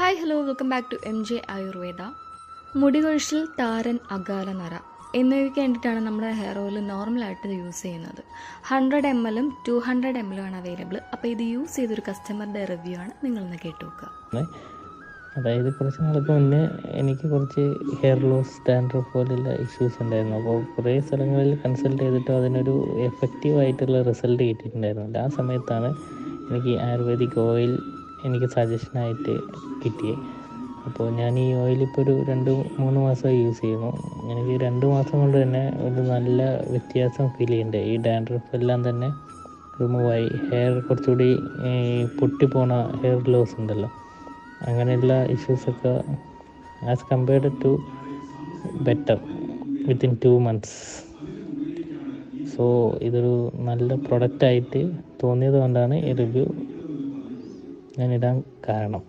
Hi hello welcome back to MJ Ayurveda. മുടികൊഴിച്ചിൽ, താരൻ, അകാല നര എന്നിവയ്ക്ക് വേണ്ടിയിട്ടാണ് നമ്മുടെ ഹെയർ ഓയിൽ നോർമലായിട്ട് ഇത് യൂസ് ചെയ്യുന്നത്. 100 ml 200 ml ആണ് അവൈലബിൾ. അപ്പോൾ ഇത് യൂസ് ചെയ്തൊരു കസ്റ്റമറുടെ റിവ്യൂ ആണ്, നിങ്ങളൊന്ന് കേട്ടു നോക്കുക. അതായത് കുറച്ച് നാൾക്ക് മുന്നേ എനിക്ക് കുറച്ച് ഹെയർ ലോസ്, ഡാൻഡ്രഫ് പോലുള്ള ഇഷ്യൂസ് ഉണ്ടായിരുന്നു. അപ്പോൾ കുറേ സ്ഥലങ്ങളിൽ കൺസൾട്ട് ചെയ്തിട്ടും അതിനൊരു എഫക്റ്റീവായിട്ടുള്ള റിസൾട്ട് കിട്ടിയിട്ടുണ്ടായിരുന്നില്ല. ആ സമയത്താണ് എനിക്ക് ആയുർവേദിക് ഓയിൽ എനിക്ക് സജഷനായിട്ട് കിട്ടിയത്. അപ്പോൾ ഞാൻ ഈ ഓയിൽ ഇപ്പോൾ ഒരു 2-3 മാസമായി യൂസ് ചെയ്യുന്നു. എനിക്ക് 2 മാസം കൊണ്ട് തന്നെ ഒരു നല്ല വ്യത്യാസം ഫീൽ ചെയ്യുന്നുണ്ട്. ഈ ഡാൻഡ്രഫ് എല്ലാം തന്നെ റിമൂവായി, ഹെയർ കുറച്ചുകൂടി പൊട്ടിപ്പോണ ഹെയർ ലോസ് ഉണ്ടല്ലോ, അങ്ങനെയുള്ള ഇഷ്യൂസൊക്കെ as compared to better within 2 months. So ഇതൊരു നല്ല പ്രൊഡക്റ്റായിട്ട് തോന്നിയത് കൊണ്ടാണ് ഈ റിവ്യൂ ഞാനിടാൻ കാരണം.